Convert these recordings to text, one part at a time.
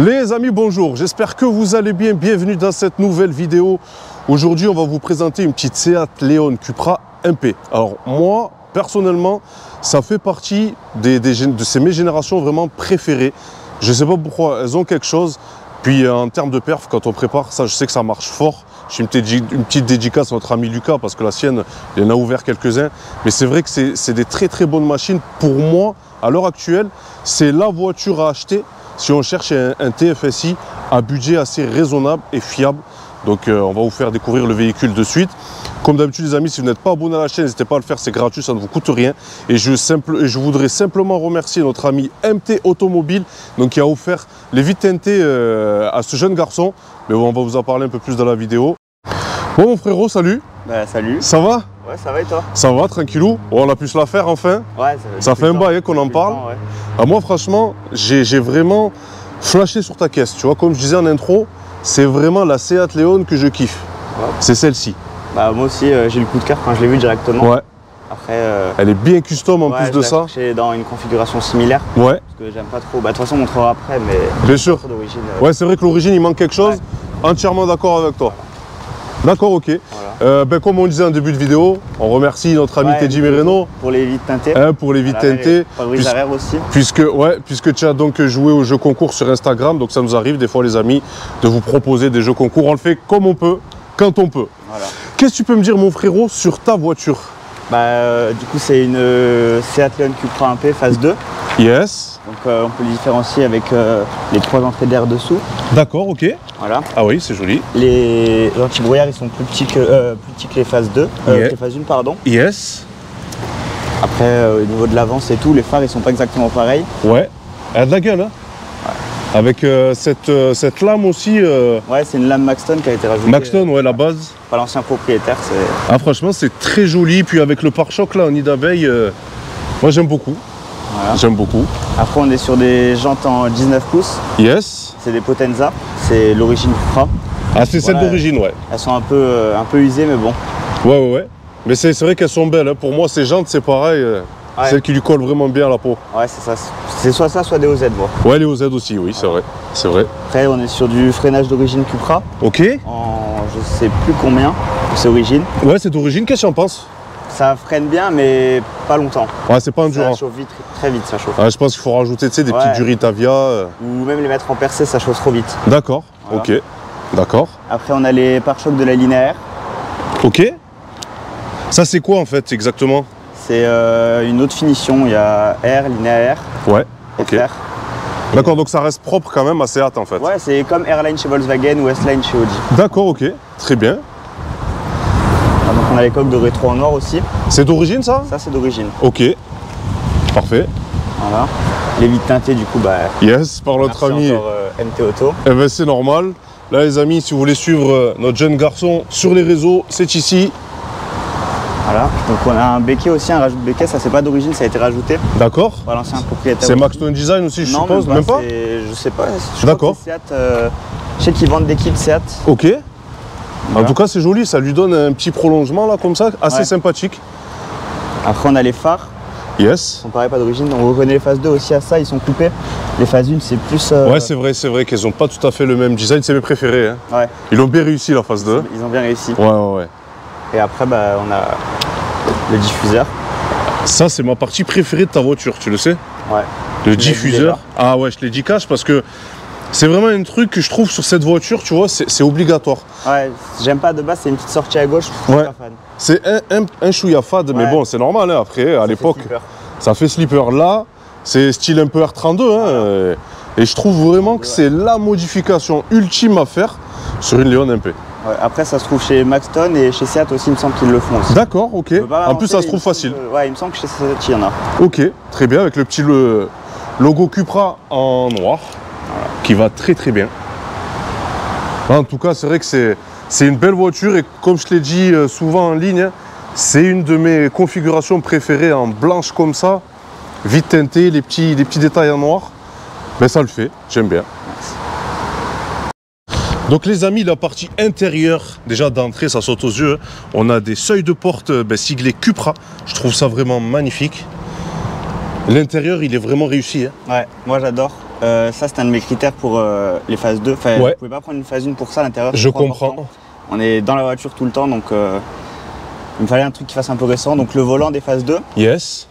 Les amis, bonjour, j'espère que vous allez bien, bienvenue dans cette nouvelle vidéo. Aujourd'hui, on va vous présenter une petite Seat Leon Cupra MP. Alors moi, personnellement, ça fait partie de mes générations vraiment préférées. Je ne sais pas pourquoi, elles ont quelque chose. Puis en termes de perf, quand on prépare, ça, je sais que ça marche fort. J'ai une petite dédicace à notre ami Lucas parce que la sienne, il en a ouvert quelques-uns. Mais c'est vrai que c'est des très bonnes machines. Pour moi, à l'heure actuelle, c'est la voiture à acheter si on cherche un TFSI à budget assez raisonnable et fiable. Donc on va vous faire découvrir le véhicule de suite. Comme d'habitude les amis, si vous n'êtes pas abonné à la chaîne, n'hésitez pas à le faire, c'est gratuit, ça ne vous coûte rien. Et je voudrais simplement remercier notre ami MT Automobile, donc qui a offert les vitres teintées à ce jeune garçon. Mais bon, on va vous en parler un peu plus dans la vidéo. Bon mon frérot, salut. Bah salut. Ça va? Ouais, ça va et toi? Ça va, tranquillou. On a pu se la faire enfin. Ouais, ça fait un bail qu'on en parle. Ouais. Ah, moi franchement, j'ai vraiment flashé sur ta caisse. Tu vois, comme je disais en intro, c'est vraiment la Seat Leon que je kiffe. Ouais. C'est celle-ci. Bah moi aussi, j'ai eu le coup de cœur quand je l'ai vu directement. Ouais. Après, elle est bien custom en plus de ça. Je dans une configuration similaire. Ouais. Parce que j'aime pas trop. Bah de toute façon, on montrera après, mais. Bien sûr. Ouais, c'est vrai que l'origine, il manque quelque chose. Ouais. Entièrement d'accord avec toi. D'accord, ok. Voilà. Comme on disait en début de vidéo, on remercie notre ami Teddy Mereno. Pour les vitres teintées. Pour les vitres teintées. Fabrice arrière aussi. Puisque tu as donc joué aux jeux concours sur Instagram, donc ça nous arrive des fois les amis de vous proposer des jeux concours. On le fait comme on peut, quand on peut. Voilà. Qu'est-ce que tu peux me dire mon frérot sur ta voiture? Du coup c'est une Seat Leon Cupra 1P phase 2. Yes. Donc on peut les différencier avec les 3 entrées d'air dessous. D'accord, ok. Voilà. Ah oui, c'est joli. Les anti-brouillard ils sont plus petits que les phases 2, les phases 1 pardon. Yes. Après au niveau de l'avance et tout, les phares ils sont pas exactement pareils. Ouais. Elle a de la gueule hein. Ouais. Avec cette lame aussi. Ouais, c'est une lame Maxton qui a été rajoutée. Maxton, ouais, la base. Pas l'ancien propriétaire, c'est. Ah franchement c'est très joli, puis avec le pare-choc là en nid d'abeille, moi j'aime beaucoup. Voilà. J'aime beaucoup. Après on est sur des jantes en 19 pouces. Yes. C'est des Potenza, c'est l'origine Cupra. Ah c'est celle d'origine, ouais. Elles sont un peu usées mais bon. Ouais. Mais c'est vrai qu'elles sont belles, hein. Pour moi ces jantes c'est pareil, celles qui lui collent vraiment bien à la peau. Ouais c'est ça, c'est soit ça soit des OZ moi. Ouais les OZ aussi, oui c'est vrai. C'est vrai. Après on est sur du freinage d'origine Cupra. Ok. En je sais plus combien, c'est origine. Ouais c'est d'origine, qu'est-ce que tu en penses? Ça freine bien mais pas longtemps. Ouais c'est pas endurant. Ça chauffe vite, très vite ça chauffe. Ah, je pense qu'il faut rajouter des petits Duritavia. Ou même les mettre en percé, ça chauffe trop vite. D'accord, voilà. Ok. D'accord. Après on a les pare-chocs de la linéaire. Ok. Ça c'est quoi en fait exactement? C'est une autre finition, il y a R, linéaire. Ouais, ok. D'accord, donc ça reste propre quand même à Seat en fait. Ouais, c'est comme R-Line chez Volkswagen ou S-Line chez Audi. D'accord, ok, très bien. Alors, donc on a les coques de rétro en noir aussi. C'est d'origine ça? Ça c'est d'origine. Ok, parfait. Voilà. Les vitres teintées du coup, yes, par notre ami MT Auto. Eh ben c'est normal. Là les amis, si vous voulez suivre notre jeune garçon sur les réseaux, c'est ici. Voilà, donc on a un béquet aussi, un rajout de béquet, ça c'est pas d'origine, ça a été rajouté. D'accord. Par l'ancien propriétaire. C'est Maxton Design aussi, je suppose, même pas? Je sais pas. D'accord. Je sais qu'ils vendent des kits Seat. Ok. Voilà. En tout cas c'est joli, ça lui donne un petit prolongement là comme ça, assez sympathique. Après on a les phares. Yes. Ils sont pareils, pas d'origine, on reconnaît les phases 2 aussi à ça, ils sont coupés. Les phases 1 c'est plus... Ouais c'est vrai qu'elles n'ont pas tout à fait le même design, c'est mes préférés. Hein. Ouais. Ils ont bien réussi la phase 2. Ils ont bien réussi. Ouais. Et après on a le diffuseur. Ça c'est ma partie préférée de ta voiture, tu le sais? Ouais. Le diffuseur. Ah ouais, je l'ai dit cash parce que c'est vraiment un truc que je trouve sur cette voiture, tu vois, c'est obligatoire. Ouais, j'aime pas de base, c'est une petite sortie à gauche, je suis pas fan. C'est un chouïa fade, mais bon, c'est normal, hein, après, à l'époque, ça fait slipper. Là, c'est style un peu R32, hein, voilà. Et je trouve vraiment que c'est la modification ultime à faire sur une Leon MP. Ouais, après, ça se trouve chez Maxton et chez Seat aussi, il me semble qu'ils le font aussi. D'accord, ok. En plus, ça se trouve facile. Ouais, il me semble que chez Seat, il y en a. Ok, très bien, avec le petit logo Cupra en noir, qui va très bien. En tout cas, c'est vrai que c'est une belle voiture et comme je l'ai dit souvent en ligne, c'est une de mes configurations préférées en blanche comme ça, vite teintée, les petits détails en noir. Mais ça le fait, j'aime bien. Donc les amis, la partie intérieure, déjà d'entrée, ça saute aux yeux. On a des seuils de porte siglés Cupra. Je trouve ça vraiment magnifique. L'intérieur, il est vraiment réussi. Hein. Ouais, moi j'adore. Ça, c'est un de mes critères pour les phases 2. Enfin, vous ne pouvez pas prendre une phase 1 pour ça à l'intérieur. Je comprends. On est dans la voiture tout le temps, donc il me fallait un truc qui fasse un peu récent. Donc le volant des phases 2. Yes.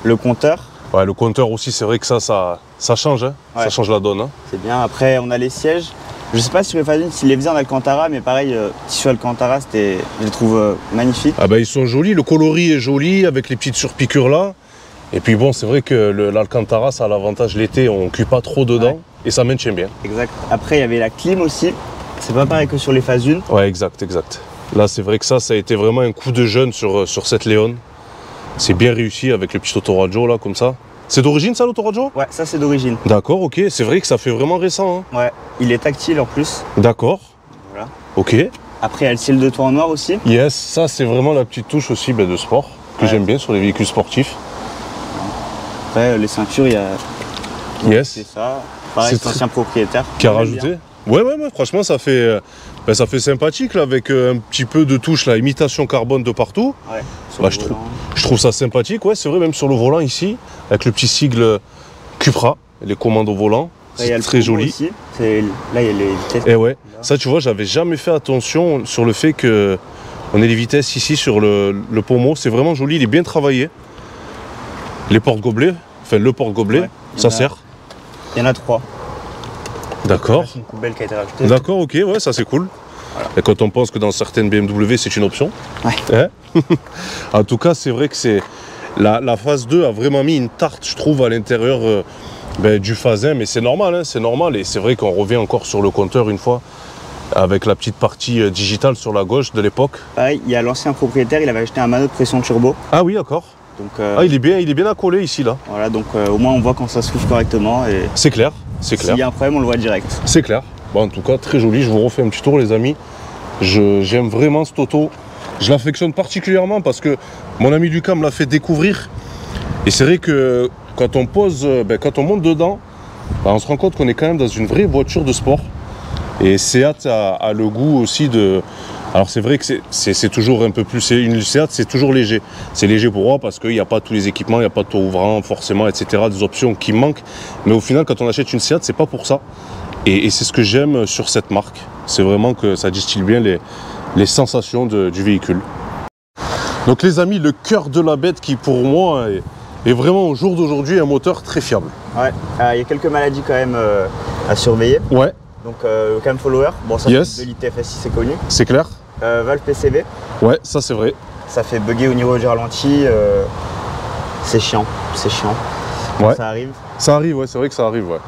Le compteur. Ouais, le compteur aussi, c'est vrai que ça change, hein. Ça change la donne. Hein. C'est bien. Après, on a les sièges. Je sais pas sur les phases 1 s'ils les faisaient en Alcantara, mais pareil, tissu Alcantara, je les trouve magnifiques. Ah bah ils sont jolis, le coloris est joli avec les petites surpiqûres là. Et puis bon, c'est vrai que l'Alcantara, ça a l'avantage l'été, on ne cuit pas trop dedans et ça maintient bien. Exact. Après, il y avait la clim aussi. C'est pas pareil que sur les phases 1. Ouais, exact. Là, c'est vrai que ça a été vraiment un coup de jeune sur cette Léon. C'est bien réussi avec le petit autoradio là, comme ça. C'est d'origine ça l'autoradio? Ouais, ça c'est d'origine. D'accord, ok. C'est vrai que ça fait vraiment récent. Hein. Ouais, il est tactile en plus. D'accord. Voilà. Ok. Après, il y a le ciel de toit en noir aussi. Yes, ça c'est vraiment la petite touche aussi de sport que j'aime bien sur les véhicules sportifs. Après, les ceintures, il y a. Yes. C'est ça. Pareil, c'est l'ancien propriétaire. Qui a rajouté. Ouais, franchement, ça fait sympathique là, avec un petit peu de touche, là, imitation carbone de partout. Ouais, bah, je trouve ça sympathique, ouais, c'est vrai, même sur le volant ici, avec le petit sigle Cupra, et les commandes au volant, c'est très joli. Aussi. Là, il y a les vitesses. Et ouais, ça, tu vois, j'avais jamais fait attention sur le fait que on ait les vitesses ici sur le pommeau, c'est vraiment joli, il est bien travaillé. Les porte-gobelets, enfin le porte-gobelet, ça sert. Il y en a 3. D'accord. C'est une poubelle qui a été rajoutée. D'accord, ok, ouais, ça c'est cool. Voilà. Et quand on pense que dans certaines BMW, c'est une option. Ouais. Hein. En tout cas, c'est vrai que c'est la phase 2 a vraiment mis une tarte, je trouve, à l'intérieur du phase 1, mais c'est normal, hein, c'est normal. Et c'est vrai qu'on revient encore sur le compteur une fois, avec la petite partie digitale sur la gauche de l'époque. Pareil, il y a l'ancien propriétaire, il avait acheté un manot de pression turbo. Ah oui, d'accord. Donc, il est bien accolé ici, là. Voilà, donc au moins on voit quand ça s'ouvre correctement. C'est clair. C'est clair. S'il y a un problème, on le voit direct. C'est clair. Bon, en tout cas, très joli. Je vous refais un petit tour, les amis. J'aime vraiment cette auto. Je l'affectionne particulièrement parce que mon ami Lucas me l'a fait découvrir. Et c'est vrai que quand on pose, quand on monte dedans, on se rend compte qu'on est quand même dans une vraie voiture de sport. Et Seat a le goût aussi de... Alors c'est vrai que c'est toujours un peu plus... Une Seat, c'est toujours léger. C'est léger pour moi parce qu'il n'y a pas tous les équipements, il n'y a pas de toit ouvrant forcément, etc. Des options qui manquent. Mais au final, quand on achète une Seat, c'est pas pour ça. Et c'est ce que j'aime sur cette marque. C'est vraiment que ça distille bien les sensations du véhicule. Donc les amis, le cœur de la bête qui pour moi est vraiment au jour d'aujourd'hui un moteur très fiable. Ouais, il y a quelques maladies quand même à surveiller. Ouais. Donc le cam follower, bon ça c'est de l'ITFSI, c'est connu. C'est clair. Valve PCV. Ouais, ça c'est vrai. Ça fait bugger au niveau du ralenti. C'est chiant, Ouais. Ça arrive. Ça arrive, ouais, c'est vrai que ça arrive, ouais.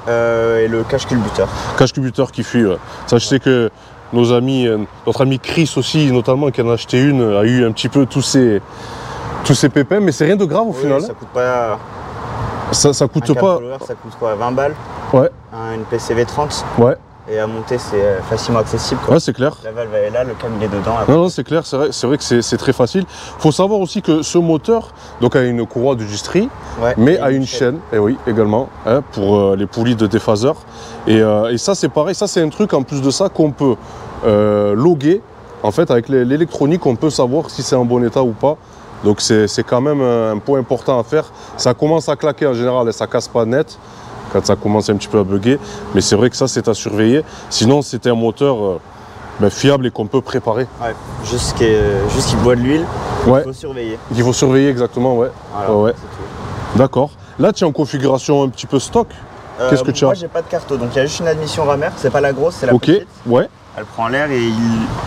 Et le cache culbuteur. Cache culbuteur qui fuit, ouais. Ça, je sais que notre ami Chris aussi, notamment, qui en a acheté une, a eu un petit peu tous ces pépins, mais c'est rien de grave au final. Ça coûte pas. Ça coûte pas. Ça coûte quoi, 20 balles. Ouais. Une PCV 30. Ouais. Et à monter, c'est facilement accessible, quoi. Ouais, c'est clair. La valve elle est là, le cam il est dedans. Non, c'est clair, c'est vrai que c'est très facile. Il faut savoir aussi que ce moteur donc, a une courroie de Justry, mais a une chaîne, et oui, également, hein, pour les poulies de déphaseur. Et ça, c'est pareil, ça, c'est un truc en plus de ça qu'on peut loguer. En fait, avec l'électronique, on peut savoir si c'est en bon état ou pas. Donc, c'est quand même un point important à faire. Ça commence à claquer en général et ça casse pas net quand ça commence un petit peu à bugger. Mais c'est vrai que ça, c'est à surveiller. Sinon, c'était un moteur fiable et qu'on peut préparer. Ouais, juste qu'il boit de l'huile, il faut surveiller. Il faut surveiller, exactement, ouais. Voilà, ouais. D'accord. Là, tu es en configuration un petit peu stock. Qu'est-ce que tu as? Moi, j'ai pas de carte, donc il y a juste une admission rameur. C'est pas la grosse, c'est la petite. Ouais. Elle prend l'air et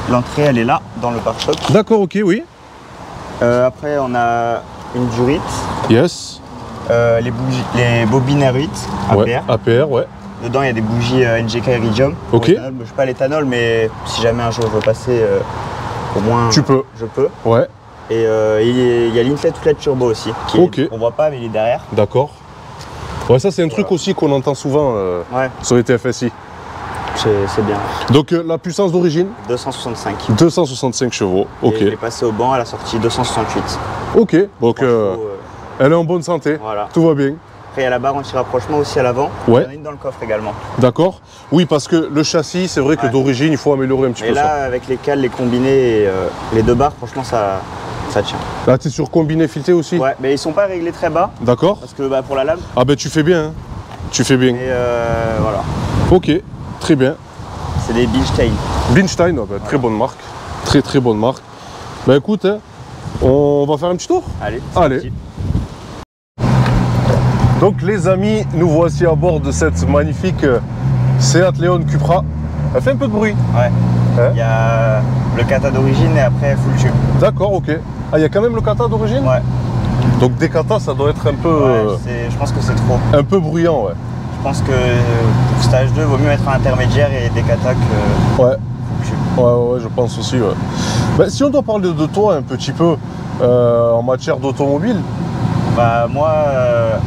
l'entrée, elle est là, dans le pare-choc. D'accord, ok, oui. Après, on a une durite. Yes. Les bobines R8, APR. Ouais, APR, ouais. Dedans, il y a des bougies NGK Iridium. Ok. Éthanol. Je ne suis pas l'éthanol, mais si jamais un jour je veux passer, au moins. Tu peux. Je peux. Ouais. Et il y a l'inflet LED turbo aussi. On voit pas, mais il est derrière. D'accord. Ouais, ça, c'est un truc aussi qu'on entend souvent sur les TFSI. C'est bien. Donc, la puissance d'origine 265. 265 chevaux, ok. Et il est passé au banc à la sortie 268. Ok, donc elle est en bonne santé, voilà. Tout va bien. Après, il y a la barre anti-rapprochement aussi à l'avant. Ouais. Il y en a une dans le coffre également. D'accord. Oui, parce que le châssis, c'est vrai que d'origine, il faut améliorer un petit peu ça. Et là, avec les cales, les combinés et les deux barres, franchement, ça tient. Là, tu es sur combiné fileté aussi? Ouais, mais ils sont pas réglés très bas. D'accord. Parce que pour la lame. Ah ben tu fais bien. Hein. Tu fais bien. Et voilà. Ok, très bien. C'est des Bilstein. Bilstein, bah, voilà. Très bonne marque. Très bonne marque. Bah écoute, hein, on va faire un petit tour. Allez. Allez. Donc les amis, nous voici à bord de cette magnifique Seat Leon Cupra. Elle fait un peu de bruit. Ouais. Hein? Il y a le kata d'origine et après full tube. D'accord, ok. Ah, il y a quand même le kata d'origine? Ouais. Donc des katas, ça doit être un peu... Ouais, je pense que c'est trop. Un peu bruyant, ouais. Je pense que pour stage 2, il vaut mieux mettre un intermédiaire et des katas que... Ouais. Ouais, je pense aussi, ouais. Bah, si on doit parler de toi un petit peu en matière d'automobile. Bah moi,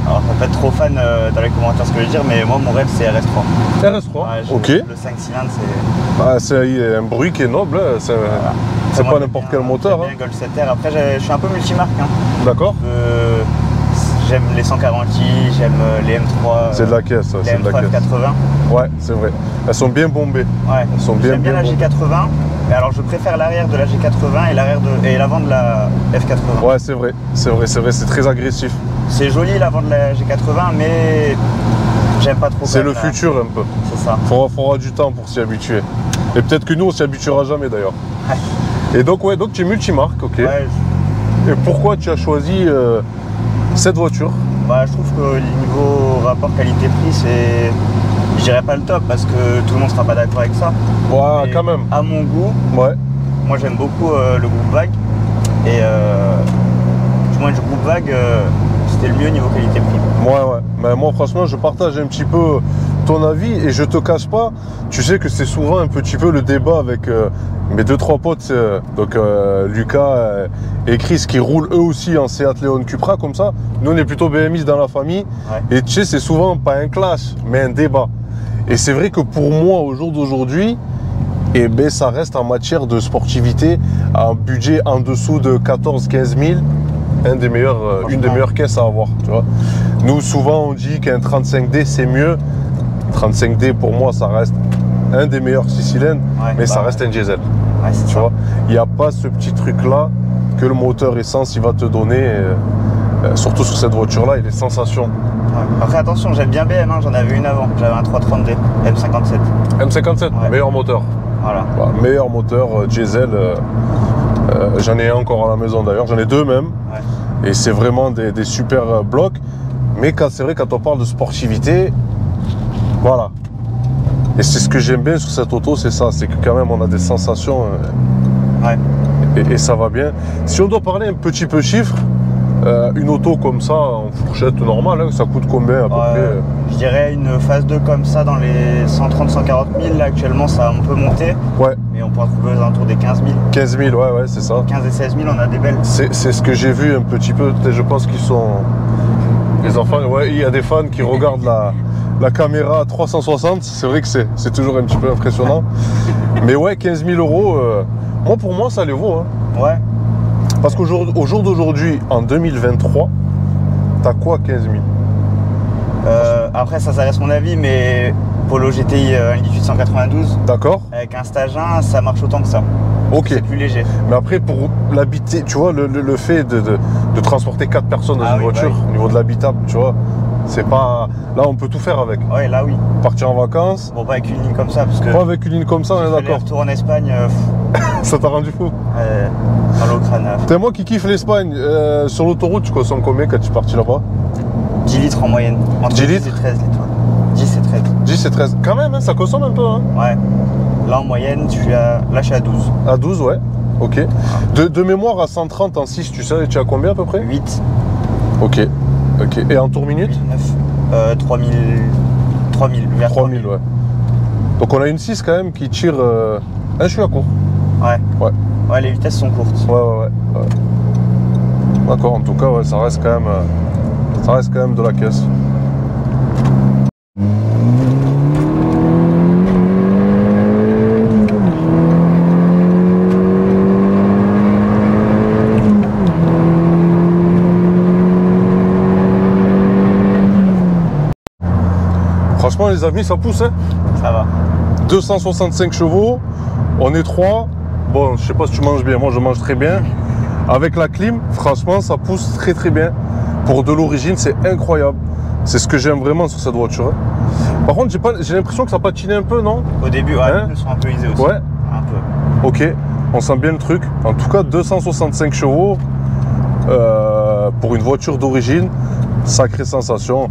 alors ça peut être trop fan dans les commentaires ce que je veux dire, mais moi mon rêve c'est RS3. RS3, ouais, ok. Le 5 cylindres c'est... Bah, c'est un bruit qui est noble, hein. C'est voilà. Pas n'importe quel moteur. J'aime bien Golf 7R, après je suis un peu multimarque. Hein. D'accord. J'aime les 140i, j'aime les M3. C'est de la caisse, les M3 F80. Ouais, c'est vrai. Elles sont bien bombées. Ouais. Elles sont bien la G80. Mais alors je préfère l'arrière de la G80 et l'avant de la F80. Ouais, c'est vrai. C'est très agressif. C'est joli l'avant de la G80, mais j'aime pas trop. C'est le futur un peu. C'est ça. Faudra du temps pour s'y habituer. Et peut-être que nous on s'y habituera jamais d'ailleurs. Ouais. Et donc ouais, donc tu es multimarque, ok. Ouais, Et pourquoi tu as choisi cette voiture? Bah, je trouve que le niveau rapport qualité-prix, c'est, je dirais pas le top parce que tout le monde sera pas d'accord avec ça. Ouais, mais quand même. À mon goût, ouais. Moi j'aime beaucoup le groupe VAG et du moins du groupe VAG, c'était le mieux niveau qualité-prix. Ouais. Mais moi franchement, je partage un petit peu ton avis et je te cache pas, tu sais que c'est souvent un petit peu le débat avec mes 2-3 potes, donc Lucas et Chris qui roulent eux aussi en Seat Leon Cupra comme ça. Nous on est plutôt BMX dans la famille et tu sais c'est souvent pas un clash mais un débat. Et c'est vrai que pour moi au jour d'aujourd'hui, eh ben, ça reste en matière de sportivité un budget en dessous de 14-15 000. Une des meilleures caisses à avoir, tu vois. Nous souvent on dit qu'un 35D c'est mieux. 35D pour moi ça reste un des meilleurs 6 cylindres, mais ça reste un diesel. Ouais, tu vois, il n'y a pas ce petit truc là que le moteur essence il va te donner, surtout sur cette voiture là, et les sensations. Ouais. Après attention, j'aime bien BM, hein, j'en avais une avant, j'avais un 330D, M57. M57, meilleur moteur. Voilà. Bah, meilleur moteur diesel. J'en ai un encore à la maison d'ailleurs, j'en ai deux même. Ouais. Et c'est vraiment des super blocs. Mais c'est vrai, quand on parle de sportivité, voilà. Et c'est ce que j'aime bien sur cette auto, c'est ça, c'est que quand même on a des sensations. Et ça va bien. Si on doit parler un petit peu chiffres, une auto comme ça, en fourchette normale, hein, ça coûte combien à peu près? Je dirais une phase 2 comme ça, dans les 130-140 000, là actuellement ça on peut monter. Ouais. Mais on pourra trouver aux alentours des 15 000. 15 000, ouais, c'est ça. 15 et 16 000, on a des belles. C'est ce que j'ai vu un petit peu, je pense qu'ils sont... Les enfants, ouais, il y a des fans qui regardent la caméra à 360, c'est vrai que c'est toujours un petit peu impressionnant. Mais ouais, 15 000 euros, pour moi ça les vaut. Hein. Ouais. Parce qu'au jour d'aujourd'hui, en 2023, t'as quoi 15 000? Après ça reste mon avis, mais Polo GTI 1.892. D'accord. Avec un stage 1, ça marche autant que ça. Ok. C'est plus léger. Mais après, pour l'habiter, tu vois, le fait de transporter 4 personnes dans une voiture, au niveau de l'habitable, tu vois, c'est pas... Là, on peut tout faire avec. Ouais, là, oui. Partir en vacances. Bon, pas avec une ligne comme ça, parce que... Pas avec une ligne comme ça, on est d'accord. Retour en Espagne... Ça t'a rendu fou? Dans l'eau crâne. T'es moi qui kiffe l'Espagne. Sur l'autoroute, tu consommes combien quand tu es parti là-bas? 10 litres en moyenne. Entre 10 litres? 10 et 13 litres. 10 et 13. 10 et 13. Quand même, hein, ça consomme un peu. Hein. Ouais. Là, en moyenne, là, je suis à 12. À 12, ouais. Ok. De mémoire, à 130 en 6, tu sais, tu as combien à peu près? 8. Ok. Et en tour minute? 9. 3000. 3000. 3000, ouais. Donc on a une 6 quand même qui tire... je suis à court. Ouais. Ouais, les vitesses sont courtes. Ouais. D'accord, en tout cas, ouais, ça reste quand même de la caisse. Franchement, les amis, ça pousse, hein? Ça va. 265 chevaux, on est 3. Bon, je sais pas si tu manges bien, moi je mange très bien. Avec la clim, franchement, ça pousse très bien. Pour de l'origine, c'est incroyable. C'est ce que j'aime vraiment sur cette voiture. Hein. Par contre, j'ai l'impression que ça patinait un peu, non? Au début, ouais, hein, ils sont un peu usés aussi. Ouais. Un peu. Ok, on sent bien le truc. En tout cas, 265 chevaux pour une voiture d'origine. Sacrée sensation.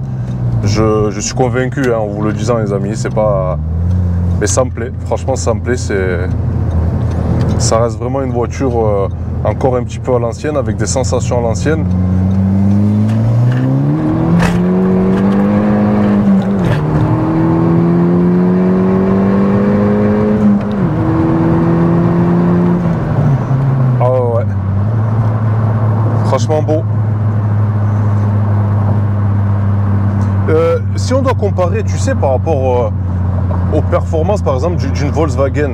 Je suis convaincu, hein, en vous le disant, les amis. C'est pas... Mais ça me plaît. Franchement, ça me plaît. Ça reste vraiment une voiture encore un petit peu à l'ancienne, avec des sensations à l'ancienne. Franchement beau. Si on doit comparer, tu sais, par rapport aux performances, par exemple, d'une Volkswagen,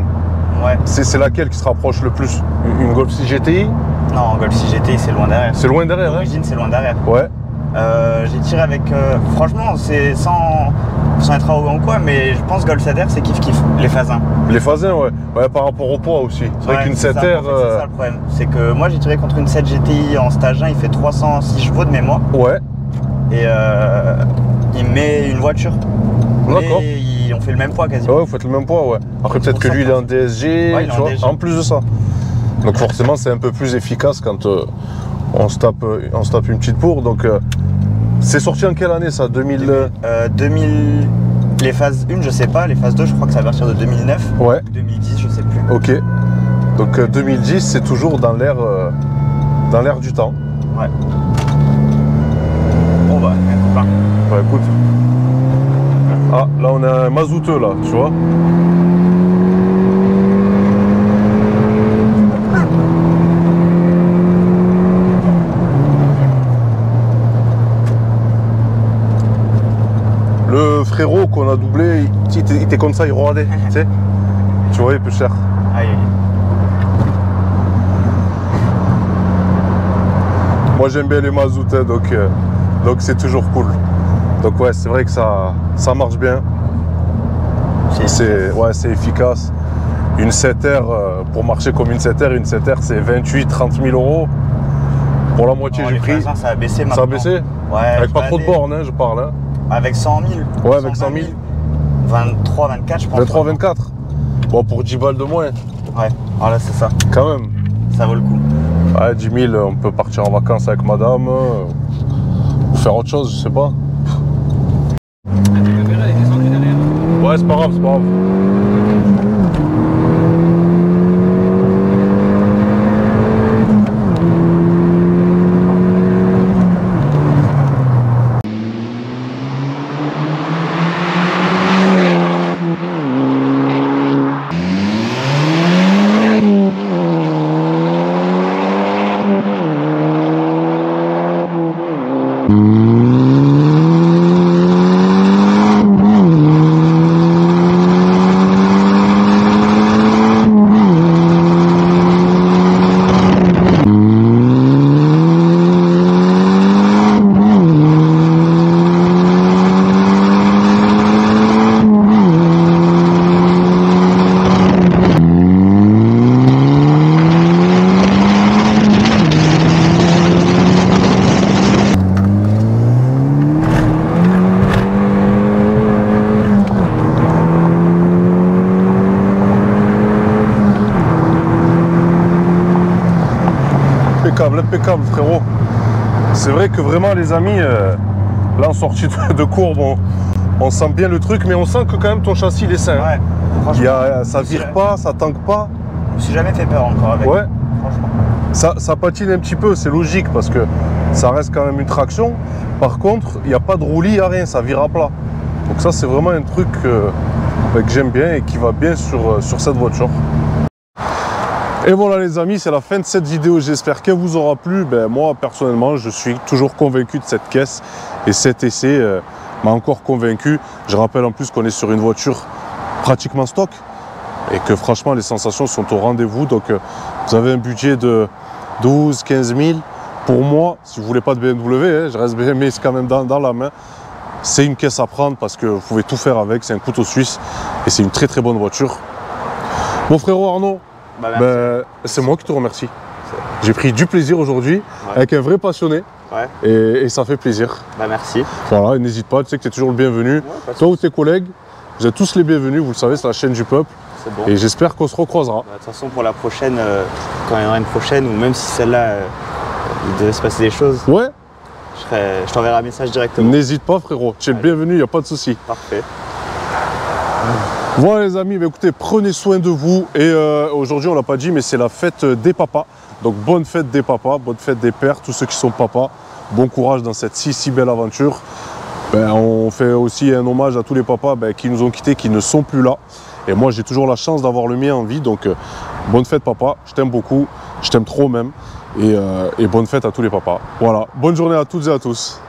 ouais. C'est laquelle qui se rapproche le plus? Une Golf 6 GTI? Non, Golf 6 GTI, c'est loin derrière. C'est loin derrière, l'origine, c'est loin derrière. Ouais. J'ai tiré avec... franchement, c'est sans être arrogant ou quoi, mais je pense Golf 7R, c'est kiff-kiff, les phases 1. Les phases 1, ouais. Ouais, par rapport au poids aussi. C'est vrai qu'une 7R... C'est ça le problème. C'est que moi, j'ai tiré contre une 7 GTI en stage 1, il fait 306 chevaux de mémoire. Ouais. Et il met une voiture. D'accord. On fait le même poids quasiment. Ouais, vous faites le même poids, ouais. Après, peut-être que lui, il est en DSG, ouais, tu vois, en plus de ça. Donc forcément, c'est un peu plus efficace quand on se tape une petite pour. Donc, c'est sorti en quelle année, ça? 2000... 2000... Les phases 1, je sais pas. Les phases 2, je crois que c'est à partir de 2009. Ouais. 2010, je sais plus. Ok. Donc 2010, c'est toujours dans l'air du temps. Ouais. Bon bah, un copain. Bah écoute. Ah, là on a un mazouteux là, tu vois. Le frérot qu'on a doublé, il était comme ça, il regardait, tu sais. Tu vois, il est peu cher. Aïe. Moi j'aime bien les mazouts, donc c'est toujours cool. Donc ouais, c'est vrai que ça marche bien. C'est efficace. Une 7R, pour marcher comme une 7R c'est 28-30 000 euros. Pour la moitié du prix. Ça a baissé maintenant. Ça a baissé? Ouais. Avec pas trop de bornes, hein, je parle. Hein. Avec 100 000. Ouais, avec 100 000. 23, 24, je pense. 23, 24. Bon, pour 10 balles de moins. Ouais, voilà, c'est ça. Quand même. Ça vaut le coup. Ouais, 10 000, on peut partir en vacances avec madame. Ou faire autre chose, je sais pas. Ouais, c'est pas grave, c'est pas grave. Impeccable frérot. C'est vrai que vraiment les amis, là en sortie de courbe, on sent bien le truc, mais on sent que quand même ton châssis il est sain. Ouais, ça vire pas, ça tanque pas. Je me suis jamais fait peur encore avec. Ouais. Ça patine un petit peu, c'est logique parce que ça reste quand même une traction. Par contre, il n'y a pas de roulis, il n'y a rien, ça vire à plat. Donc ça c'est vraiment un truc que j'aime bien et qui va bien sur cette voiture. Et voilà les amis, c'est la fin de cette vidéo, j'espère qu'elle vous aura plu. Moi personnellement, je suis toujours convaincu de cette caisse et cet essai m'a encore convaincu. Je rappelle en plus qu'on est sur une voiture pratiquement stock et que franchement les sensations sont au rendez-vous. Donc vous avez un budget de 12-15 000. Pour moi, si vous voulez pas de BMW, je reste BMW quand même dans la main. C'est une caisse à prendre parce que vous pouvez tout faire avec, c'est un couteau suisse et c'est une très très bonne voiture. Mon frérot Arnaud, c'est moi qui te remercie. J'ai pris du plaisir aujourd'hui avec un vrai passionné. Ouais. Et ça fait plaisir. Bah merci. Voilà, n'hésite pas, tu sais que tu es toujours le bienvenu. Ouais, toi ou tes collègues, vous êtes tous les bienvenus, vous le savez, c'est la chaîne du peuple. C'est bon. Et j'espère qu'on se recroisera. Bah, de toute façon, pour la prochaine, quand il y en aura une prochaine, ou même si celle-là, il devait se passer des choses, ouais, je t'enverrai un message directement. N'hésite pas, frérot. Tu es le bienvenu, il n'y a pas de souci. Parfait. Voilà les amis, bah, écoutez, prenez soin de vous. Et aujourd'hui, on ne l'a pas dit, mais c'est la fête des papas. Donc bonne fête des papas, bonne fête des pères, tous ceux qui sont papas. Bon courage dans cette si belle aventure. Ben, on fait aussi un hommage à tous les papas qui nous ont quittés, qui ne sont plus là. Et moi, j'ai toujours la chance d'avoir le mien en vie. Donc bonne fête papa, je t'aime beaucoup, je t'aime trop même. Et bonne fête à tous les papas. Voilà, bonne journée à toutes et à tous.